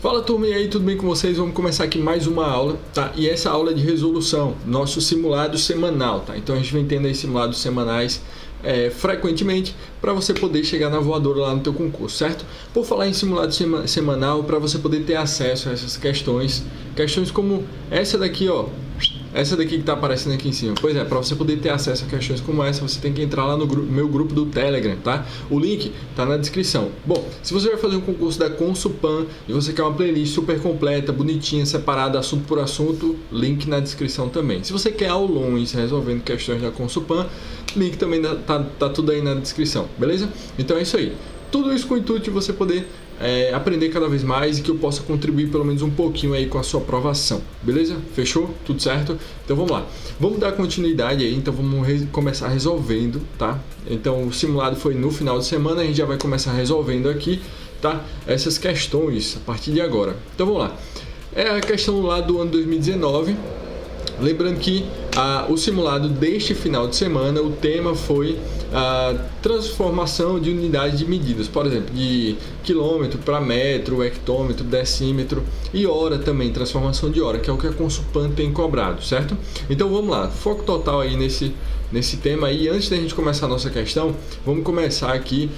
Fala turma, e aí, tudo bem com vocês? Vamos começar aqui mais uma aula, tá? E essa aula é de resolução, nosso simulado semanal, tá? Então a gente vem tendo aí simulados semanais frequentemente para você poder chegar na voadora lá no teu concurso, certo? Por falar em simulado semanal, para você poder ter acesso a essas questões como essa daqui, ó. Essa daqui que está aparecendo aqui em cima. Pois é, para você poder ter acesso a questões como essa, você tem que entrar lá no meu grupo do Telegram, tá? O link tá na descrição. Bom, se você vai fazer um concurso da Consulpan e você quer uma playlist super completa, bonitinha, separada, assunto por assunto, link na descrição também. Se você quer aulões resolvendo questões da Consulpan, link também tá tudo aí na descrição, beleza? Então é isso aí. Tudo isso com o intuito de você poder aprender cada vez mais e que eu possa contribuir pelo menos um pouquinho aí com a sua aprovação, beleza? Fechou? Tudo certo? Então vamos lá. Vamos dar continuidade aí, então vamos começar resolvendo, tá? Então o simulado foi no final de semana, a gente já vai começar resolvendo aqui, tá? Essas questões a partir de agora. Então vamos lá. É a questão lá do ano 2019. Lembrando que o simulado deste final de semana, o tema foi a transformação de unidades de medidas, por exemplo, de quilômetro para metro, hectômetro, decímetro e hora também, transformação de hora, que é o que a Consulpan tem cobrado, certo? Então vamos lá, foco total aí nesse tema. E antes da gente começar a nossa questão, vamos começar aqui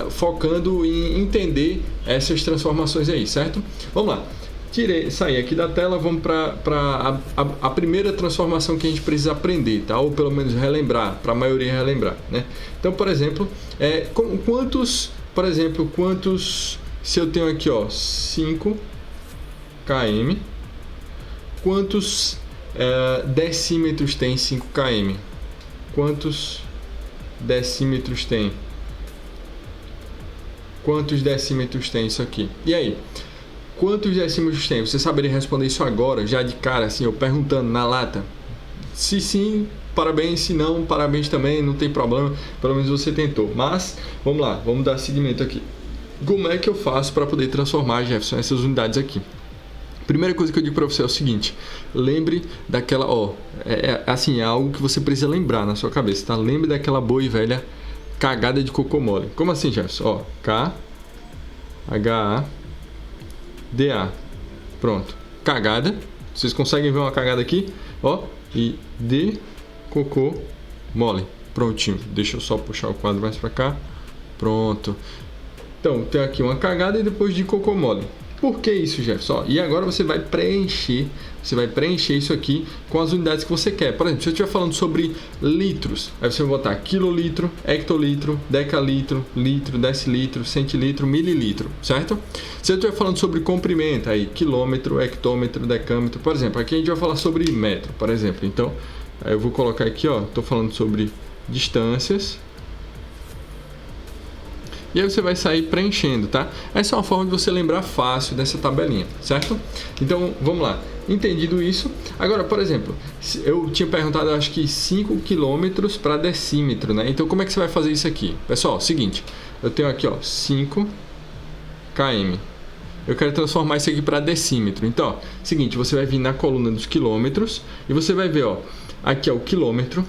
focando em entender essas transformações aí, certo? Vamos lá. Saí aqui da tela, vamos para a primeira transformação que a gente precisa aprender, tá? Ou pelo menos relembrar, para a maioria relembrar, né? Então, por exemplo, quantos, se eu tenho aqui, ó, 5 km, quantos decímetros tem 5 km? Quantos decímetros tem? Quantos decímetros tem isso aqui? E aí? Quantos decímetros tem? Você saberia responder isso agora, já de cara, assim, eu perguntando na lata? Se sim, parabéns. Se não, parabéns também, não tem problema. Pelo menos você tentou. Mas, vamos lá, vamos dar seguimento aqui. Como é que eu faço para poder transformar, Jefferson, essas unidades aqui? Primeira coisa que eu digo para você é o seguinte: lembre daquela, assim, é algo que você precisa lembrar na sua cabeça, tá? Lembre daquela boa e velha cagada de cocô mole. Como assim, Jefferson? Ó, K-H-A-D-A. Pronto. Cagada. Vocês conseguem ver uma cagada aqui? Ó. E de cocô mole. Prontinho. Deixa eu só puxar o quadro mais para cá. Pronto. Então, tem aqui uma cagada e depois de cocô mole. Por que isso, Jefferson? E agora você vai preencher isso aqui com as unidades que você quer. Por exemplo, se eu estiver falando sobre litros, aí você vai botar quilolitro, hectolitro, decalitro, litro, decilitro, centilitro, mililitro, certo? Se eu estiver falando sobre comprimento, aí quilômetro, hectômetro, decâmetro, por exemplo, aqui a gente vai falar sobre metro, por exemplo. Então, aí eu vou colocar aqui, ó, estou falando sobre distâncias. E aí você vai sair preenchendo, tá? Essa é uma forma de você lembrar fácil dessa tabelinha, certo? Então, vamos lá. Entendido isso, agora, por exemplo, eu tinha perguntado, acho que 5 km para decímetro, né? Então, como é que você vai fazer isso aqui? Pessoal, seguinte, eu tenho aqui, ó, 5 km. Eu quero transformar isso aqui para decímetro. Então, ó, seguinte, você vai vir na coluna dos quilômetros e você vai ver, ó, aqui é o quilômetro,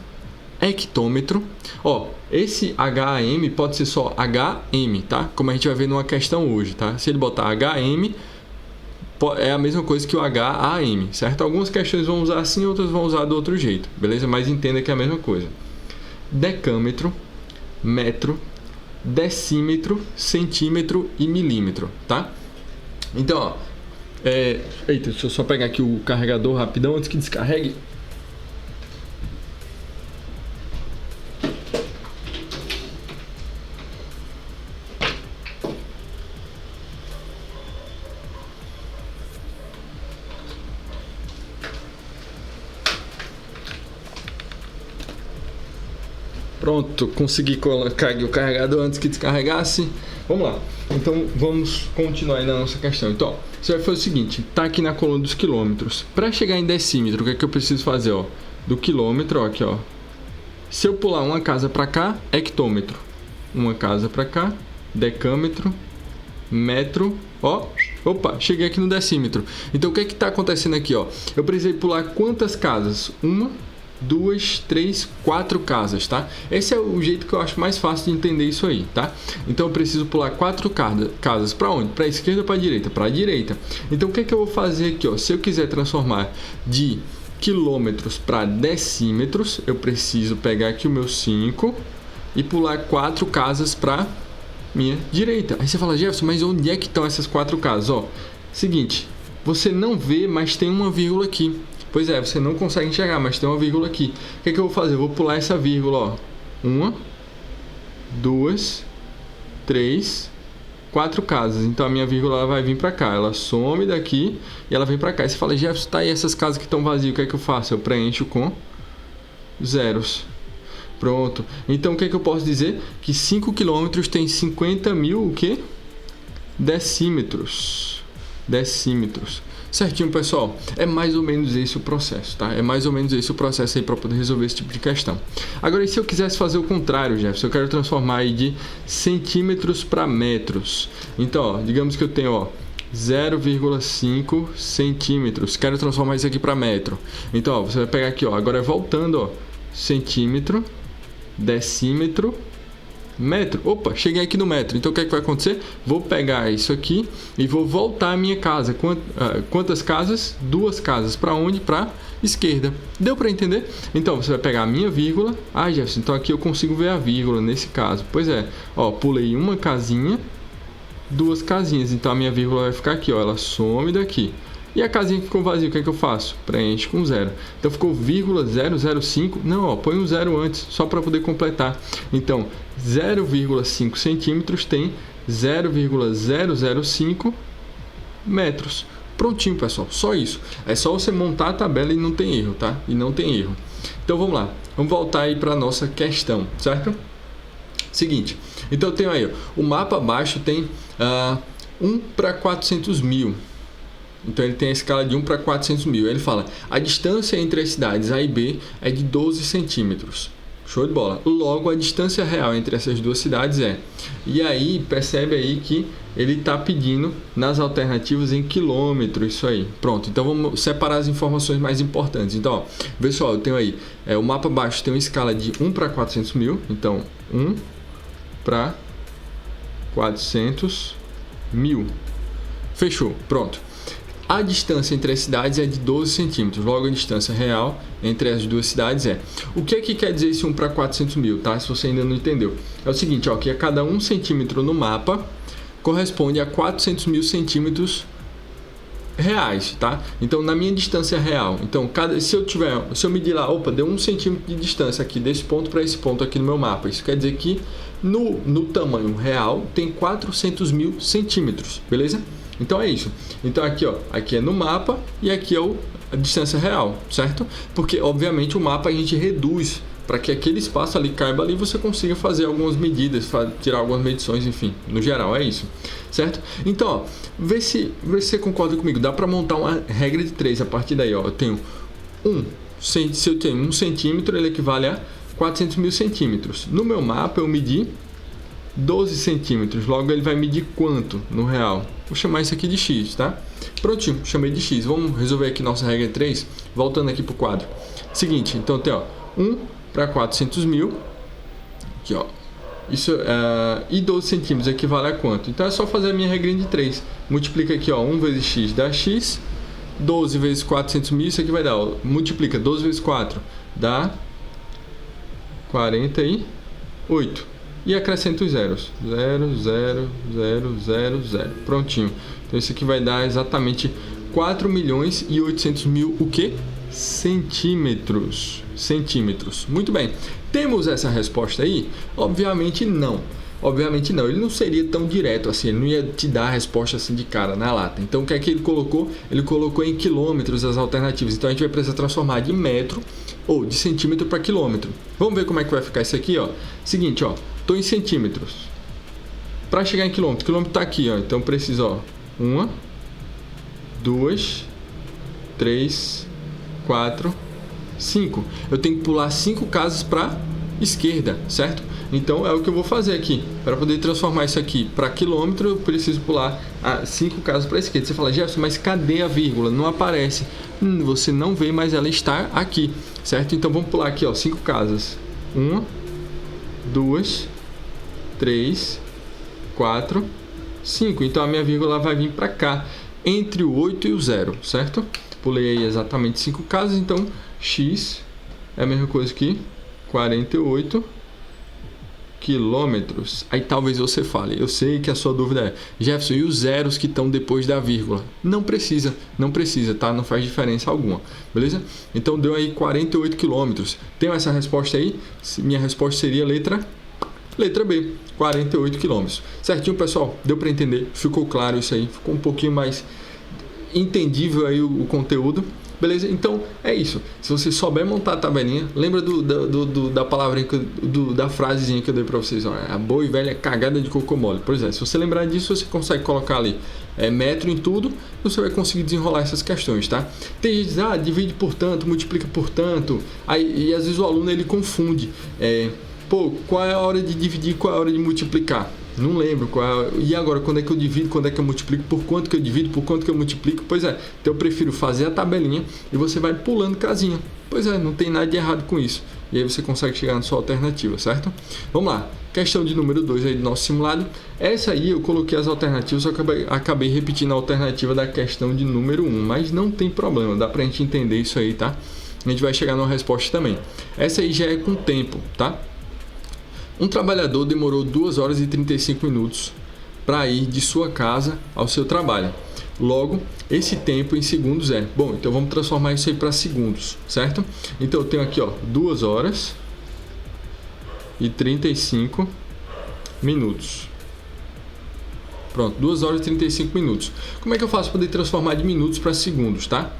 hectômetro, ó, esse HM pode ser só HM, tá? Como a gente vai ver numa questão hoje, tá? Se ele botar HM, é a mesma coisa que o HAM, certo? Algumas questões vão usar assim, outras vão usar do outro jeito, beleza? Mas entenda que é a mesma coisa. Decâmetro, metro, decímetro, centímetro e milímetro, tá? Então, ó, eita, deixa eu só pegar aqui o carregador rapidão antes que descarregue. Pronto, consegui colocar aqui o carregador antes que descarregasse. Vamos lá. Então, vamos continuar aí na nossa questão. Então, ó, você vai fazer o seguinte. Tá aqui na coluna dos quilômetros. Para chegar em decímetro, o que é que eu preciso fazer? Ó? Do quilômetro, ó, aqui, ó. Se eu pular uma casa para cá, hectômetro. Uma casa para cá, decâmetro, metro, ó. Opa, cheguei aqui no decímetro. Então, o que é que está acontecendo aqui, ó? Eu precisei pular quantas casas? 1, 2, 3, 4 casas, tá? Esse é o jeito que eu acho mais fácil de entender isso aí, tá? Então eu preciso pular 4 casas para onde? Para a esquerda ou para a direita? Para a direita. Então o que é que eu vou fazer aqui, ó? Se eu quiser transformar de quilômetros para decímetros, eu preciso pegar aqui o meu 5 e pular 4 casas para minha direita. Aí você fala, Jefferson, mas onde é que estão essas 4 casas? Ó, seguinte, você não vê, mas tem uma vírgula aqui. Pois é, você não consegue enxergar, mas tem uma vírgula aqui. O que é que eu vou fazer? Eu vou pular essa vírgula, ó. 1, 2, 3, 4 casas. Então a minha vírgula ela vai vir para cá. Ela some daqui e ela vem para cá. E você fala, Jefferson, tá aí essas casas que estão vazias, o que é que eu faço? Eu preencho com zeros. Pronto. Então o que é que eu posso dizer? Que 5 km tem 50 mil o quê? Decímetros. Decímetros. Certinho, pessoal? É mais ou menos esse o processo, tá? É mais ou menos esse o processo aí para poder resolver esse tipo de questão. Agora, e se eu quisesse fazer o contrário, Jefferson? Eu quero transformar aí de centímetros para metros. Então, ó, digamos que eu tenho, ó, 0,5 centímetros. Quero transformar isso aqui para metro. Então, ó, você vai pegar aqui, ó, agora voltando, ó, centímetro, decímetro, metro. Opa, cheguei aqui no metro. Então o que é que vai acontecer? Vou pegar isso aqui e vou voltar à minha casa. Quantas casas? 2 casas. Para onde? Para esquerda. Deu para entender? Então você vai pegar a minha vírgula. Ah, Jefferson, então aqui eu consigo ver a vírgula nesse caso. Pois é. Ó, pulei uma casinha, 2 casinhas. Então a minha vírgula vai ficar aqui, ó. Ela some daqui. E a casinha que ficou vazia, o que é que eu faço? Preencho com 0. Então ficou 0,005. Não, ó, põe um 0 antes, só para poder completar. Então, 0,5 centímetros tem 0,005 metros. Prontinho, pessoal. Só isso. É só você montar a tabela e não tem erro, tá? E não tem erro. Então, vamos lá. Vamos voltar aí para a nossa questão, certo? Seguinte. Então, eu tenho aí, ó, o mapa abaixo tem 1 para 400 mil. Então ele tem a escala de 1 para 400 mil. Ele fala, a distância entre as cidades A e B é de 12 centímetros. Show de bola. Logo, a distância real entre essas duas cidades é... E aí, percebe aí que ele está pedindo nas alternativas em quilômetros, isso aí. Pronto, então vamos separar as informações mais importantes. Então, ó, pessoal, eu tenho aí, o mapa abaixo tem uma escala de 1 para 400 mil. Então, 1 para 400 mil. Fechou, pronto. A distância entre as cidades é de 12 centímetros. Logo, a distância real entre as duas cidades é... O que é que quer dizer esse 1 para 400 mil, tá? Se você ainda não entendeu. É o seguinte, ó, que a cada 1 centímetro no mapa corresponde a 400 mil centímetros reais, tá? Então, na minha distância real, então, se eu medir lá, opa, deu 1 centímetro de distância aqui desse ponto para esse ponto aqui no meu mapa. Isso quer dizer que no tamanho real tem 400 mil centímetros, beleza? Então é isso. Então aqui, ó, aqui é no mapa e aqui é a distância real, certo? Porque obviamente o mapa a gente reduz para que aquele espaço ali caiba ali e você consiga fazer algumas medidas, tirar algumas medições, enfim, no geral é isso, certo? Então, ó, vê se você concorda comigo. Dá para montar uma regra de 3 a partir daí, ó. Eu tenho se eu tenho 1 centímetro, ele equivale a 400 mil centímetros. No meu mapa eu medi 12 centímetros, logo ele vai medir quanto no real? Vou chamar isso aqui de x, tá? Prontinho, chamei de x. Vamos resolver aqui nossa regra 3, voltando aqui para o quadro. Seguinte, então tem, ó, 1 para 400 mil, aqui, ó, isso, e 12 centímetros equivale a quanto? Então é só fazer a minha regrinha de 3. Multiplica aqui, ó, 1 vezes x dá x, 12 vezes 400 mil, isso aqui vai dar, ó, multiplica 12 vezes 4, dá 48. E acrescenta os zeros. 0, 0, 0, 0, 0. Prontinho. Então isso aqui vai dar exatamente 4.800.000 o quê? Centímetros. Centímetros. Muito bem. Temos essa resposta aí? Obviamente não. Obviamente não, ele não seria tão direto assim, ele não ia te dar a resposta assim de cara na lata. Então o que é que ele colocou? Ele colocou em quilômetros as alternativas. Então a gente vai precisar transformar de metro ou de centímetro para quilômetro. Vamos ver como é que vai ficar isso aqui, ó. Seguinte, ó, estou em centímetros. Para chegar em quilômetro, quilômetro está aqui, ó. Então eu preciso, ó, 1, 2, 3, 4, 5. Eu tenho que pular 5 casas para esquerda, certo? Então é o que eu vou fazer aqui. Para poder transformar isso aqui para quilômetro, eu preciso pular 5 casas para a esquerda. Você fala, Jefferson, mas cadê a vírgula? Não aparece. Você não vê, mas ela está aqui. certo? Então vamos pular aqui, ó, 5 casas. 1, 2, 3, 4, 5. Então a minha vírgula vai vir para cá, entre o 8 e o 0, certo? Pulei aí exatamente 5 casas, então x é a mesma coisa que 48 quilômetros. Aí talvez você fale, eu sei que a sua dúvida é, Jefferson, e os zeros que estão depois da vírgula? Não precisa, tá? Não faz diferença alguma, beleza? Então deu aí 48 quilômetros. Tem essa resposta aí? Minha resposta seria letra B, 48 quilômetros. Certinho, pessoal? Deu para entender? Ficou claro isso aí? Ficou um pouquinho mais entendível aí o conteúdo? Beleza? Então é isso. Se você souber montar a tabelinha, lembra da palavrinha, da frasezinha que eu dei para vocês. Ó, a boa e velha cagada de cocô mole. Pois é, se você lembrar disso, você consegue colocar ali metro em tudo, você vai conseguir desenrolar essas questões, tá? Tem gente que diz, divide por tanto, multiplica por tanto. Aí, e às vezes o aluno ele confunde. Qual é a hora de dividir, qual é a hora de multiplicar? Não lembro qual é. E agora, quando é que eu divido, quando é que eu multiplico, por quanto que eu divido, por quanto que eu multiplico? Pois é, então eu prefiro fazer a tabelinha e você vai pulando casinha. Pois é, não tem nada de errado com isso. E aí você consegue chegar na sua alternativa, certo? Vamos lá, questão de número 2 aí do nosso simulado. Essa aí eu coloquei as alternativas, eu acabei repetindo a alternativa da questão de número 1, mas não tem problema, dá pra gente entender isso aí, tá? A gente vai chegar numa resposta também. Essa aí já é com tempo, tá? Um trabalhador demorou 2 horas e 35 minutos para ir de sua casa ao seu trabalho. Logo, esse tempo em segundos é... Bom, então vamos transformar isso aí para segundos, certo? Então eu tenho aqui, ó, 2 horas e 35 minutos. Pronto, 2 horas e 35 minutos. Como é que eu faço para poder transformar de minutos para segundos, tá?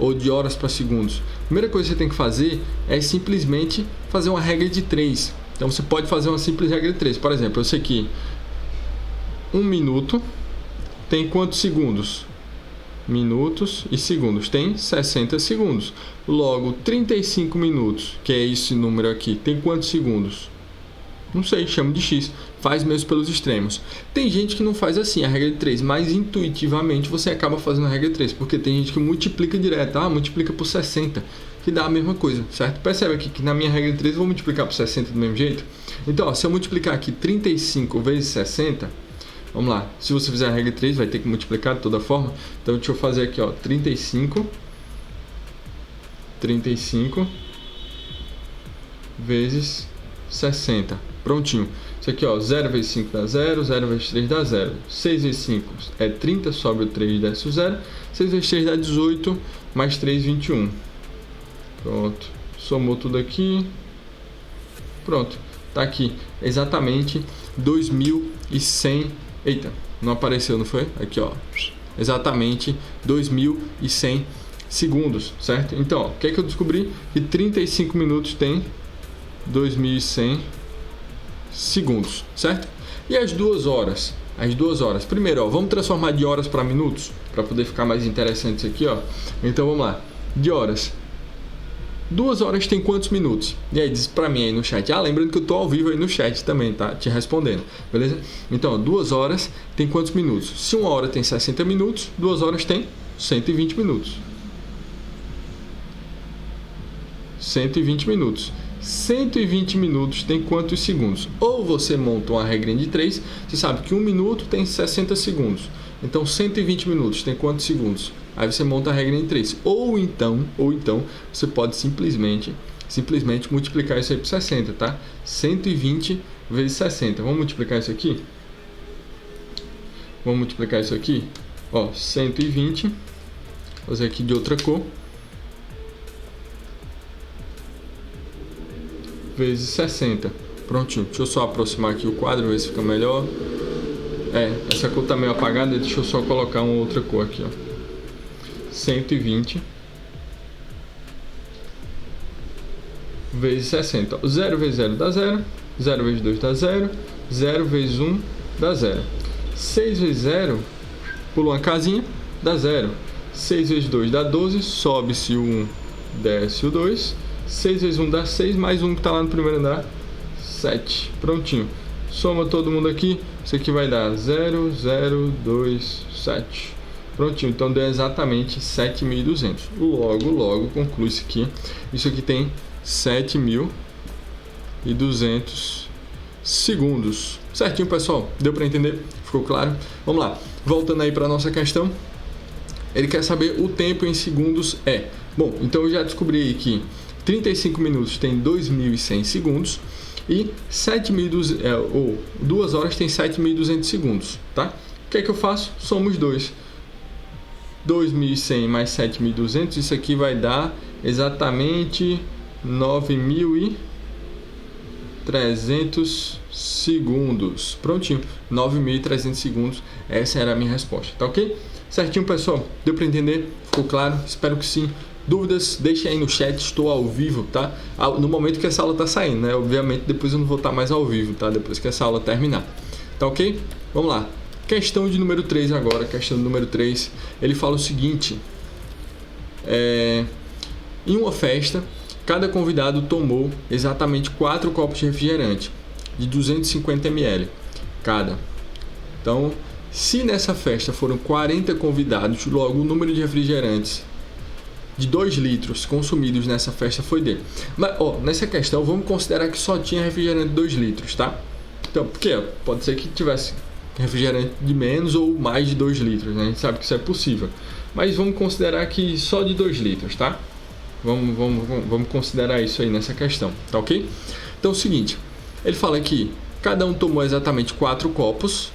Ou de horas para segundos? A primeira coisa que você tem que fazer é simplesmente fazer uma regra de 3. Então você pode fazer uma simples regra de 3. Por exemplo, eu sei que 1 minuto tem quantos segundos? Minutos e segundos. Tem 60 segundos. Logo, 35 minutos, que é esse número aqui, tem quantos segundos? Não sei, chamo de x. Faz mesmo pelos extremos. Tem gente que não faz assim, a regra de 3, mas intuitivamente você acaba fazendo a regra de 3, porque tem gente que multiplica direto. Multiplica por 60, que dá a mesma coisa, certo? Percebe aqui que na minha regra de 3 eu vou multiplicar por 60 do mesmo jeito? Então, ó, se eu multiplicar aqui 35 vezes 60, vamos lá, se você fizer a regra de 3 vai ter que multiplicar de toda forma. Então deixa eu fazer aqui, ó, 35 vezes 60. Prontinho. Isso aqui, ó, 0 vezes 5 dá 0, 0 vezes 3 dá 0. 6 vezes 5 é 30, sobe o 3, desce o 0. 6 vezes 3 dá 18, mais 3, 21. Pronto. Somou tudo aqui. Pronto. Tá aqui. Exatamente 2.100. Eita, não apareceu, não foi? Aqui, ó. Exatamente 2.100 segundos, certo? Então, ó, o que é que eu descobri? Que 35 minutos tem 2.100 segundos, certo? E as 2 horas? As 2 horas. Primeiro, ó, vamos transformar de horas para minutos, para poder ficar mais interessante isso aqui, ó. Então, vamos lá. De horas. 2 horas tem quantos minutos? E aí, diz para mim aí no chat. Lembrando que eu tô ao vivo aí no chat também, tá? Te respondendo, beleza? Então, 2 horas tem quantos minutos? Se 1 hora tem 60 minutos, 2 horas tem 120 minutos. 120 minutos. 120 minutos tem quantos segundos? Ou você monta uma regrinha de 3, você sabe que 1 minuto tem 60 segundos. Então 120 minutos tem quantos segundos? Aí você monta a regrinha de 3. Ou então você pode simplesmente multiplicar isso aí por 60, tá? 120 vezes 60. Vamos multiplicar isso aqui? Vamos multiplicar isso aqui? Ó, 120. Vou fazer aqui de outra cor. Vezes 60. Prontinho. Deixa eu só aproximar aqui o quadro, ver se fica melhor. Essa cor tá meio apagada, deixa eu só colocar uma outra cor aqui, ó. 120 vezes 60. 0 vezes 0 dá 0. 0 vezes 2 dá 0. 0 vezes 1 dá 0. 6 vezes 0, pula uma casinha, dá 0. 6 vezes 2 dá 12, sobe-se o 1, desce o 2. 6 vezes 1 dá 6, mais 1 que está lá no primeiro andar, 7. Prontinho. Soma todo mundo aqui. Isso aqui vai dar 0, 0, 2, 7. Prontinho, então deu exatamente 7.200. Logo, conclui-se que isso aqui tem 7.200 segundos. Certinho, pessoal? Deu para entender? Ficou claro? Vamos lá. Voltando aí para nossa questão. Ele quer saber o tempo em segundos é. Bom, então eu já descobri que 35 minutos tem 2.100 segundos e 2 horas tem 7.200 segundos, tá? O que é que eu faço? Somo os dois. 2.100 mais 7.200, isso aqui vai dar exatamente 9.300 segundos. Prontinho, 9.300 segundos. Essa era a minha resposta, tá ok? Certinho, pessoal? Deu para entender? Ficou claro? Espero que sim. Dúvidas, deixem aí no chat, estou ao vivo, tá? No momento que essa aula tá saindo, né? Obviamente depois eu não vou estar mais ao vivo, tá? Depois que essa aula terminar. Tá ok? Vamos lá. Questão de número 3 agora, questão de número 3. Ele fala o seguinte. Em uma festa, cada convidado tomou exatamente 4 copos de refrigerante de 250 ml cada. Então, se nessa festa foram 40 convidados, logo o número de refrigerantes de 2 litros consumidos nessa festa foi dele. Mas, nessa questão, vamos considerar que só tinha refrigerante de 2 litros, tá? Então, porque pode ser que tivesse refrigerante de menos ou mais de 2 litros, né? A gente sabe que isso é possível. Mas vamos considerar que só de 2 litros, tá? Vamos considerar isso aí nessa questão, tá ok? Então é o seguinte, ele fala que cada um tomou exatamente 4 copos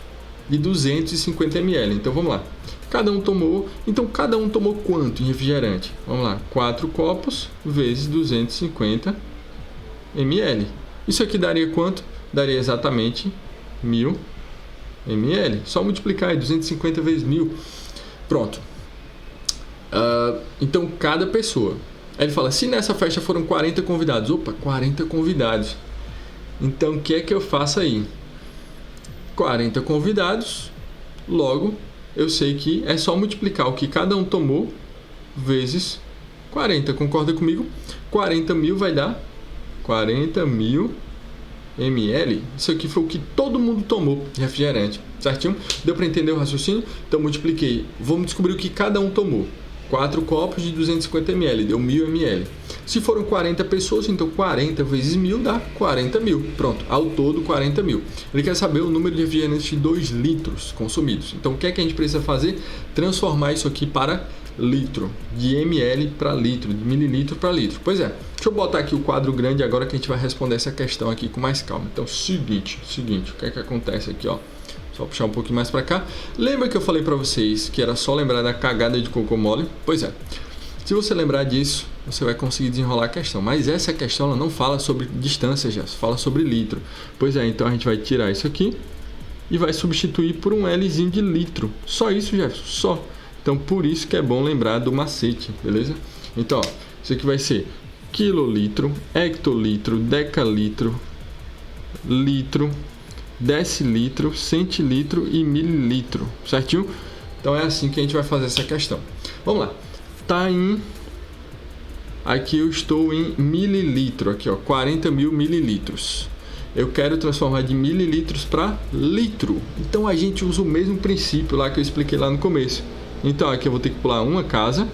de 250 ml. Então vamos lá. Cada um tomou quanto em refrigerante? Vamos lá, 4 copos vezes 250 ml. Isso aqui daria quanto? Daria exatamente 1.000 ml. Só multiplicar aí, 250 vezes 1.000. Pronto. Então, cada pessoa. Aí ele fala, se nessa festa foram 40 convidados. Opa, 40 convidados. Então, o que é que eu faço aí? 40 convidados. Logo, eu sei que é só multiplicar o que cada um tomou vezes 40. Concorda comigo? 40.000 vai dar 40.000 ml. Isso aqui foi o que todo mundo tomou de refrigerante, certinho? Deu para entender o raciocínio? Então multipliquei. Vamos descobrir o que cada um tomou. 4 copos de 250 ml, deu 1.000 ml. Se foram 40 pessoas, então 40 vezes 1.000 dá 40.000. Pronto, ao todo 40.000. Ele quer saber o número de refrigerantes de 2 litros consumidos. Então o que é que a gente precisa fazer? Transformar isso aqui para litro, de ml para litro, de mililitro para litro. Pois é, deixa eu botar aqui o quadro grande agora que a gente vai responder essa questão aqui com mais calma. Então, seguinte, o que é que acontece aqui, ó? Só puxar um pouquinho mais para cá. Lembra que eu falei para vocês que era só lembrar da cagada de cocô mole? Pois é. Se você lembrar disso, você vai conseguir desenrolar a questão. Mas essa questão ela não fala sobre distância, já fala sobre litro. Pois é, então a gente vai tirar isso aqui e vai substituir por um Lzinho de litro. Só isso, Jefferson, só. Então, por isso que é bom lembrar do macete, beleza? Então, ó, isso aqui vai ser quilolitro, hectolitro, decalitro, litro, decilitro, centilitro e mililitro, certinho? Então, é assim que a gente vai fazer essa questão. Vamos lá. Tá em... Aqui eu estou em mililitro, aqui ó, 40.000 mililitros. Eu quero transformar de mililitros para litro. Então, a gente usa o mesmo princípio lá que eu expliquei lá no começo. Então, aqui eu vou ter que pular uma casa,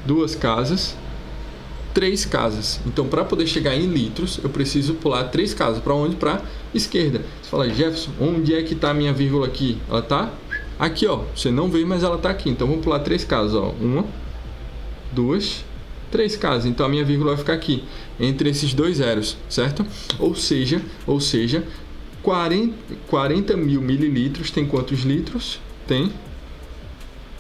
2 casas, 3 casas. Então, para poder chegar em litros, eu preciso pular 3 casas. Para onde? Para esquerda. Você fala, Jefferson, onde é que está a minha vírgula aqui? Ela está aqui, ó. Você não vê, mas ela está aqui. Então, vamos pular 3 casas, ó. 1, 2, 3 casas. Então, a minha vírgula vai ficar aqui, entre esses 2 zeros, certo? Ou seja, 40.000 mililitros tem quantos litros? Tem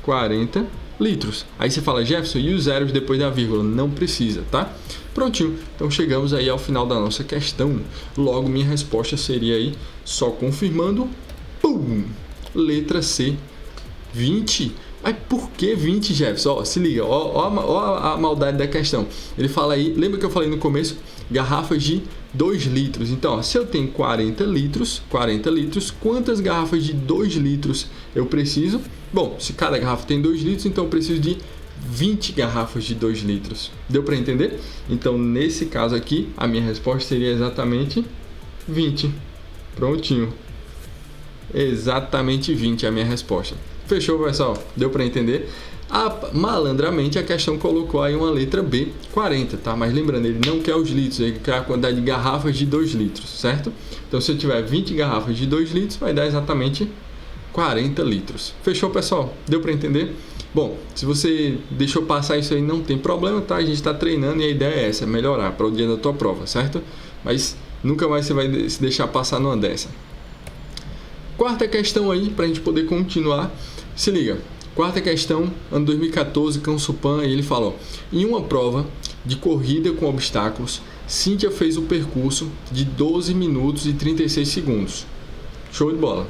40 litros. Aí você fala, Jefferson, e os zeros depois da vírgula? Não precisa, tá? Prontinho. Então chegamos aí ao final da nossa questão. Logo, minha resposta seria aí, só confirmando, pum! Letra C, 20. Mas por que 20, Jefferson? Ó, se liga, ó a maldade da questão. Ele fala aí, lembra que eu falei no começo? Garrafas de 2 litros. Então, ó, se eu tenho 40 litros, quantas garrafas de 2 litros eu preciso? Bom, se cada garrafa tem 2 litros, então eu preciso de 20 garrafas de 2 litros. Deu para entender? Então, nesse caso aqui, a minha resposta seria exatamente 20. Prontinho. Exatamente 20 é a minha resposta. Fechou, pessoal? Deu para entender? Malandramente a questão colocou aí uma letra B, 40, tá? Mas lembrando, ele não quer os litros, ele quer a quantidade de garrafas de 2 litros, certo? Então se eu tiver 20 garrafas de 2 litros, vai dar exatamente 40 litros. Fechou, pessoal? Deu para entender? Bom, se você deixou passar isso aí, não tem problema, tá? A gente está treinando e a ideia é essa, melhorar para o dia da tua prova, certo? Mas nunca mais você vai se deixar passar numa dessa. Quarta questão aí, para a gente poder continuar. Se liga. Quarta questão, ano 2014, Cansupan, ele fala, ó, em uma prova de corrida com obstáculos, Cíntia fez o percurso de 12 minutos e 36 segundos. Show de bola.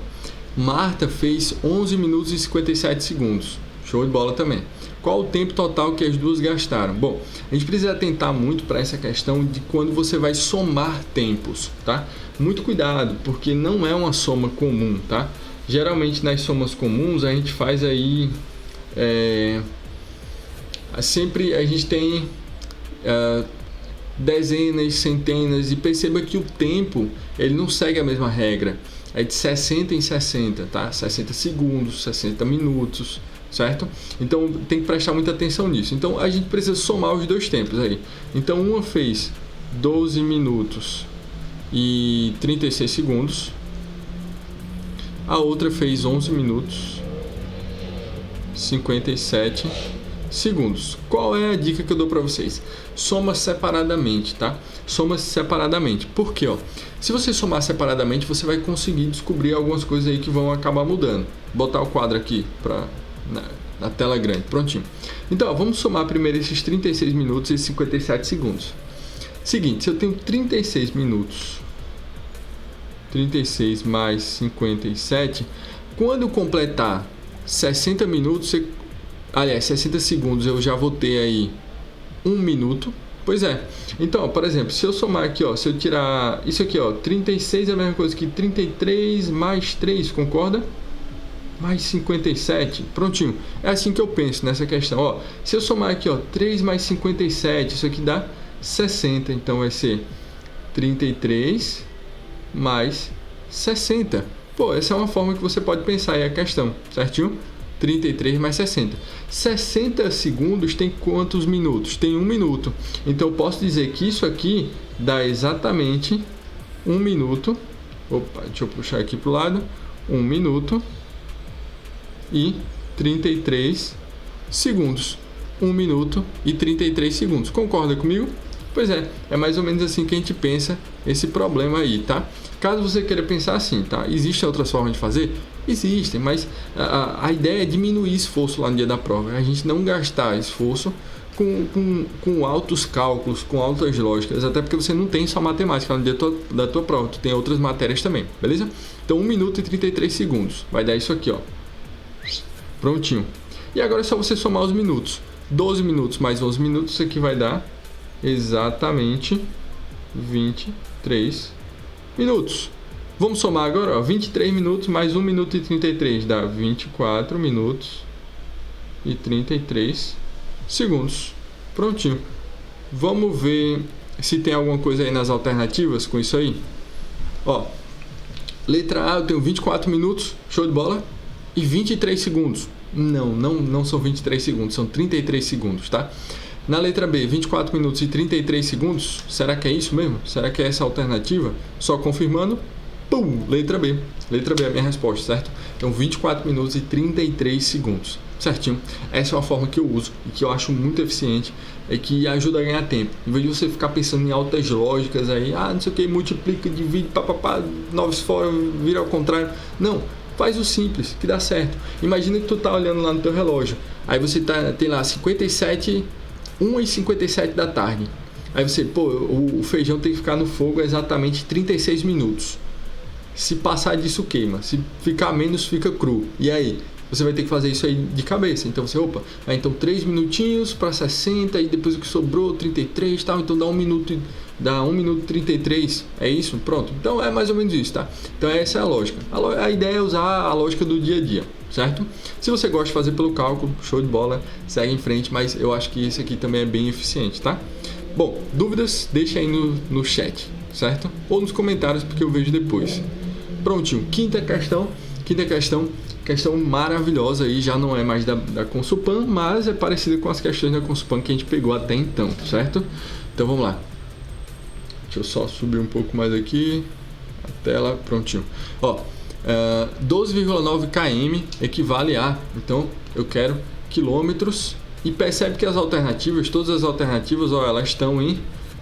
Marta fez 11 minutos e 57 segundos. Show de bola também. Qual o tempo total que as duas gastaram? Bom, a gente precisa atentar muito para essa questão de quando você vai somar tempos, tá? Muito cuidado, porque não é uma soma comum, tá? Geralmente nas somas comuns a gente faz aí sempre a gente tem dezenas, centenas, e perceba que o tempo ele não segue a mesma regra, é de 60 em 60, tá? 60 segundos, 60 minutos, certo? Então tem que prestar muita atenção nisso. Então a gente precisa somar os dois tempos aí. Então uma fez 12 minutos e 36 segundos, a outra fez 11 minutos 57 segundos. Qual é a dica que eu dou para vocês? Soma separadamente, tá? Soma separadamente. Por quê? Ó? Se você somar separadamente, você vai conseguir descobrir algumas coisas aí que vão acabar mudando. Vou botar o quadro aqui na tela grande. Prontinho. Então, ó, vamos somar primeiro esses 36 minutos e 57 segundos. Seguinte, se eu tenho 36 minutos, 36 mais 57, quando completar 60 minutos, 60 segundos, eu já vou ter aí 1 minuto. Pois é. Então, ó, por exemplo, se eu somar aqui, ó, se eu tirar isso aqui, ó, 36 é a mesma coisa que 33 mais 3, concorda? Mais 57, prontinho. É assim que eu penso nessa questão, ó. Se eu somar aqui, ó, 3 mais 57, isso aqui dá 60, então vai ser 33 mais 60. Pô, essa é uma forma que você pode pensar aí a questão, certinho? 33 mais 60. 60 segundos tem quantos minutos? Tem 1 minuto. Então eu posso dizer que isso aqui dá exatamente 1 minuto. Opa, deixa eu puxar aqui pro lado. 1 minuto e 33 segundos. 1 minuto e 33 segundos. Concorda comigo? Pois é mais ou menos assim que a gente pensa esse problema aí, tá? Caso você queira pensar assim, tá? Existem outras formas de fazer? Existem, mas a ideia é diminuir esforço lá no dia da prova. A gente não gastar esforço com altos cálculos, com altas lógicas, até porque você não tem só matemática no dia da tua prova, tu tem outras matérias também, beleza? Então 1 minuto e 33 segundos, vai dar isso aqui, ó. Prontinho. E agora é só você somar os minutos. 12 minutos mais 11 minutos, isso aqui vai dar exatamente 23 minutos. Vamos somar agora, ó, 23 minutos mais 1 minuto e 33 dá 24 minutos e 33 segundos. Prontinho. Vamos ver se tem alguma coisa aí nas alternativas com isso aí. Ó, letra A eu tenho 24 minutos, show de bola, e 23 segundos. Não são 23 segundos, são 33 segundos, tá? Na letra B, 24 minutos e 33 segundos. Será que é isso mesmo? Será que é essa a alternativa? Só confirmando. Pum! Letra B. Letra B é a minha resposta, certo? Então, 24 minutos e 33 segundos. Certinho? Essa é uma forma que eu uso e que eu acho muito eficiente e que ajuda a ganhar tempo. Em vez de você ficar pensando em altas lógicas aí, não sei o que, multiplica, divide, papapá, 9 fora, vira ao contrário. Não. Faz o simples, que dá certo. Imagina que tu tá olhando lá no teu relógio. Aí você tem lá 1h57 da tarde. Aí você, o feijão tem que ficar no fogo exatamente 36 minutos. Se passar disso, queima. Se ficar menos, fica cru. E aí? Você vai ter que fazer isso aí de cabeça. Então você, então 3 minutinhos para 60 e depois o que sobrou, 33 e tal. Então dá 1 minuto e 33. É isso? Pronto. Então é mais ou menos isso, tá? Então essa é a lógica. A ideia é usar a lógica do dia a dia, certo? Se você gosta de fazer pelo cálculo, show de bola, segue em frente, mas eu acho que esse aqui também é bem eficiente, tá? Bom, dúvidas, deixa aí no chat, certo? Ou nos comentários, porque eu vejo depois. Prontinho, quinta questão, questão maravilhosa aí, já não é mais da Consulpan, mas é parecida com as questões da Consulpan que a gente pegou até então, certo? Então vamos lá. Deixa eu só subir um pouco mais aqui a tela, prontinho. Ó, 12,9 km equivale a, então eu quero quilômetros, e percebe que as alternativas, todas as alternativas, ó, elas estão em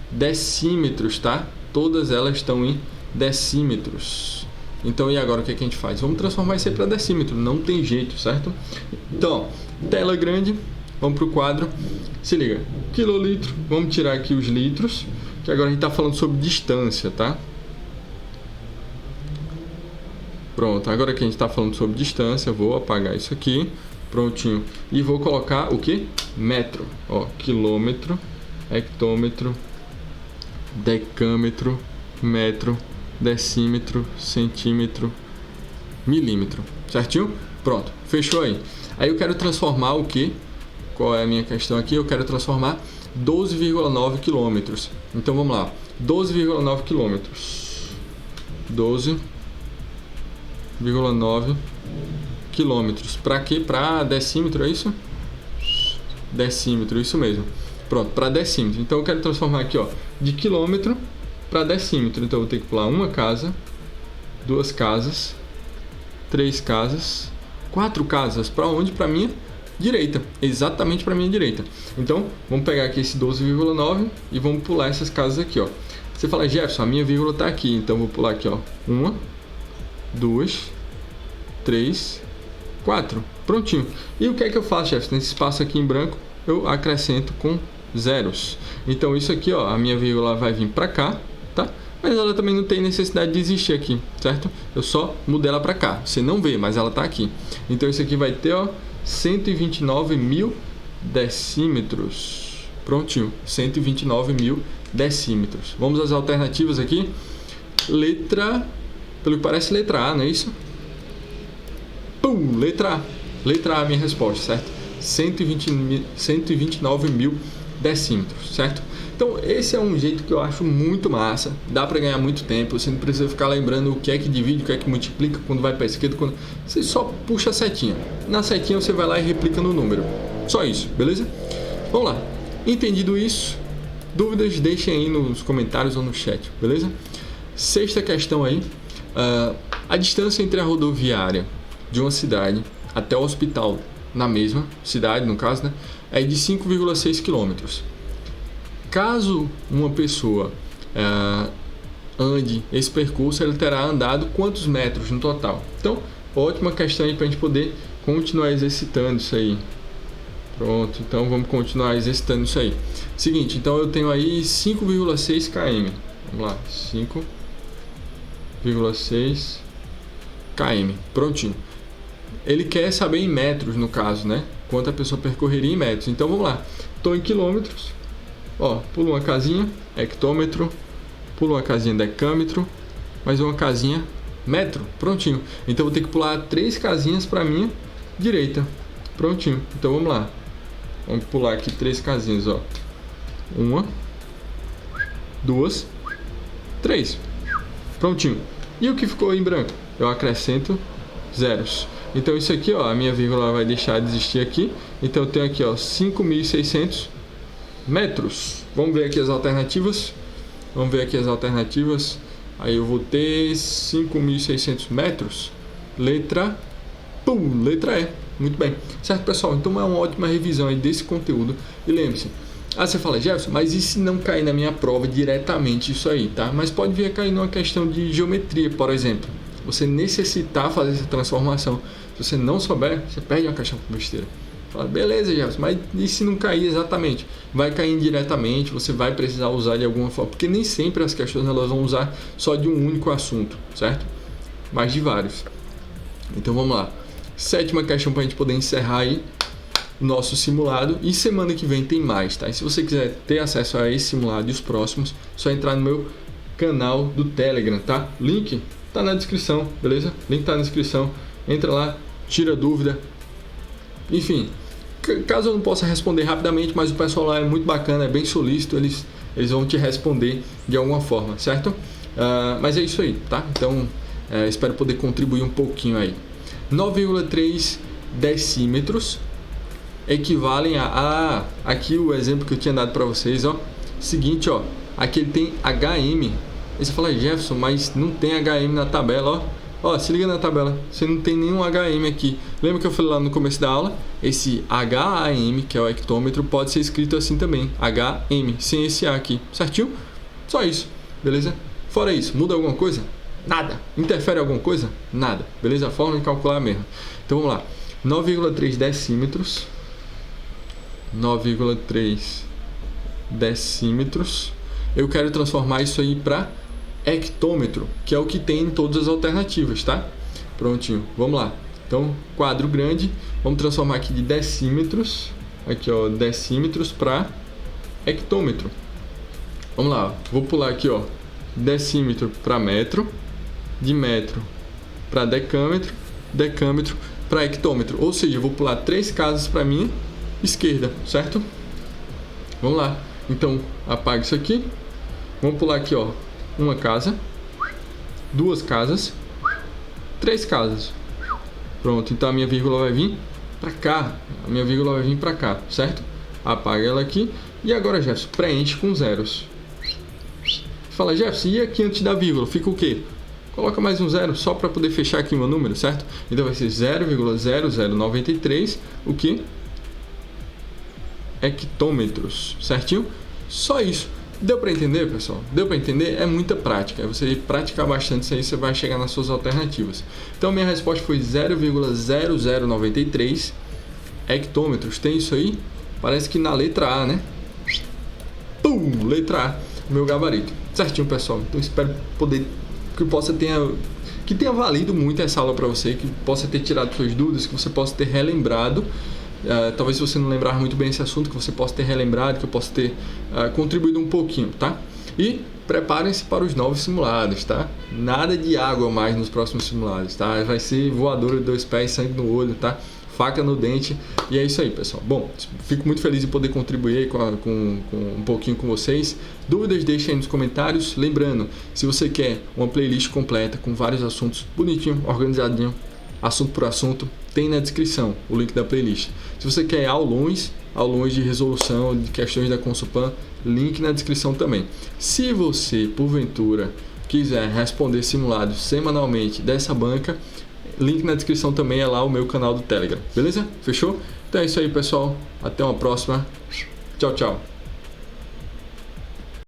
decímetros, tá? Todas elas estão em decímetros. Então, e agora o que a gente faz? Vamos transformar isso aí para decímetro, não tem jeito, certo? Então, ó, tela grande, vamos para o quadro, se liga, quilolitro, vamos tirar aqui os litros, que agora a gente está falando sobre distância, tá? Pronto, agora que a gente está falando sobre distância, vou apagar isso aqui, prontinho, e vou colocar o que? Metro, ó, quilômetro, hectômetro, decâmetro, metro, decímetro, centímetro, milímetro, certinho? Pronto, fechou aí. Aí eu quero transformar o que? Qual é a minha questão aqui? Eu quero transformar 12,9 quilômetros. Então vamos lá, 12,9 quilômetros. 12,9 quilômetros. Para quê? Para decímetro, é isso? Decímetro, isso mesmo. Pronto, para decímetro. Então eu quero transformar aqui, ó, de quilômetro para decímetro. Então eu vou ter que pular uma casa, duas casas, três casas, quatro casas. Para onde? Para minha direita. Exatamente para minha direita. Então vamos pegar aqui esse 12,9 e vamos pular essas casas aqui, ó. Você fala, Jefferson, a minha vírgula está aqui. Então vou pular aqui, ó, uma, duas, três, quatro. Prontinho. E o que é que eu faço, Jefferson? Nesse espaço aqui em branco, eu acrescento com zeros. Então isso aqui, ó, a minha vírgula vai vir para cá, tá? Mas ela também não tem necessidade de existir aqui, certo? Eu só mudei ela para cá. Você não vê, mas ela tá aqui. Então isso aqui vai ter, ó, 129 mil decímetros. Prontinho, 129 mil decímetros. Vamos às alternativas aqui. Letra, pelo que parece, letra A, não é isso? Pum, letra A. Letra A é a minha resposta, certo? 129 mil decímetros, certo? Então esse é um jeito que eu acho muito massa, dá para ganhar muito tempo, você não precisa ficar lembrando o que é que divide, o que é que multiplica, quando vai para a esquerda, quando... você só puxa a setinha, na setinha você vai lá e replica no número, só isso, beleza? Vamos lá, entendido isso, dúvidas deixem aí nos comentários ou no chat, beleza? Sexta questão aí, a distância entre a rodoviária de uma cidade até o hospital na mesma cidade, no caso, né, é de 5,6 km. Caso uma pessoa ande esse percurso, ele terá andado quantos metros no total? Então, ótima questão aí para a gente poder continuar exercitando isso aí. Pronto, então vamos continuar exercitando isso aí. Seguinte, então eu tenho aí 5,6 km. Vamos lá, 5,6 km. Prontinho. Ele quer saber em metros, no caso, né? Quanto a pessoa percorreria em metros. Então vamos lá. Estou em quilômetros. Ó, pulo uma casinha, hectômetro. Pulo uma casinha, decâmetro. Mais uma casinha, metro. Prontinho. Então vou ter que pular 3 casinhas para minha direita. Prontinho. Então vamos lá. Vamos pular aqui 3 casinhas, ó. 1, 2, 3. Prontinho. E o que ficou em branco? Eu acrescento zeros. Então isso aqui, ó, a minha vírgula vai deixar de existir aqui. Então eu tenho aqui, ó, 5.600 metros. Vamos ver aqui as alternativas. Aí eu vou ter 5.600 metros. Letra E. Muito bem. Certo, pessoal? Então é uma ótima revisão aí desse conteúdo. E lembre-se, você fala, Jefferson, mas e se não cair na minha prova diretamente isso aí, tá? Mas pode vir a cair numa questão de geometria, por exemplo. Você necessitar fazer essa transformação. Se você não souber, você perde uma questão por besteira. Fala, beleza, Jefferson, mas e se não cair exatamente? Vai cair indiretamente, você vai precisar usar de alguma forma, porque nem sempre as questões elas vão usar só de um único assunto, certo? Mas de vários. Então vamos lá. 7ª questão para a gente poder encerrar aí o nosso simulado. E semana que vem tem mais, tá? E se você quiser ter acesso a esse simulado e os próximos, é só entrar no meu canal do Telegram, tá? Link tá na descrição, beleza? Link tá na descrição. Entra lá, tira dúvida. Enfim, caso eu não possa responder rapidamente, mas o pessoal lá é muito bacana, é bem solícito, eles vão te responder de alguma forma, certo? Mas é isso aí, tá? Então, espero poder contribuir um pouquinho aí. 9,3 decímetros equivalem aqui o exemplo que eu tinha dado para vocês, ó. Seguinte, ó, aqui ele tem HM. Aí você fala, Jefferson, mas não tem HM na tabela, ó. Ó, se liga na tabela, você não tem nenhum HM aqui. Lembra que eu falei lá no começo da aula? Esse HAM, que é o hectômetro, pode ser escrito assim também, HM, sem esse A aqui, certinho? Só isso, beleza? Fora isso, muda alguma coisa? Nada. Interfere alguma coisa? Nada, beleza? A forma de calcular é a mesma. Então vamos lá, 9,3 decímetros, 9,3 decímetros. Eu quero transformar isso aí para hectômetro, que é o que tem em todas as alternativas, tá? Prontinho, vamos lá. Então, quadro grande, vamos transformar aqui de decímetros, aqui ó, decímetros para hectômetro. Vamos lá, vou pular aqui ó, decímetro para metro, de metro para decâmetro, decâmetro para hectômetro. Ou seja, eu vou pular 3 casas para minha esquerda, certo? Vamos lá. Então, apaga isso aqui. Vamos pular aqui, ó, uma casa, 2 casas, 3 casas. Pronto, então a minha vírgula vai vir para cá. A minha vírgula vai vir para cá, certo? Apaga ela aqui. E agora, Jefferson, preenche com zeros. Fala, Jefferson, e aqui antes da vírgula fica o quê? Coloca mais um zero só para poder fechar aqui o meu número, certo? Então vai ser 0,0093, o que? Hectômetros, certinho? Só isso. Deu para entender, pessoal? Deu para entender? É muita prática. É você praticar bastante isso aí, você vai chegar nas suas alternativas. Então, minha resposta foi 0,0093 hectômetros. Tem isso aí? Parece que na letra A, né? Pum! Letra A, meu gabarito. Certinho, pessoal. Então, espero que tenha valido muito essa aula para você, que possa ter tirado suas dúvidas, que você possa ter relembrado. Talvez se você não lembrar muito bem esse assunto, que você possa ter relembrado, que eu possa ter contribuído um pouquinho, tá? E preparem-se para os novos simulados, tá? Nada de água mais nos próximos simulados, tá? Vai ser voadora de 2 pés, sangue no olho, tá? Faca no dente, e é isso aí, pessoal. Bom, fico muito feliz de poder contribuir com um pouquinho com vocês. Dúvidas, deixem aí nos comentários. Lembrando, se você quer uma playlist completa com vários assuntos bonitinho, organizadinho, assunto por assunto, tem na descrição o link da playlist. Se você quer aulões de resolução de questões da Consulpan, link na descrição também. Se você, porventura, quiser responder simulados semanalmente dessa banca, link na descrição também é lá o meu canal do Telegram. Beleza? Fechou? Então é isso aí, pessoal. Até uma próxima. Tchau, tchau.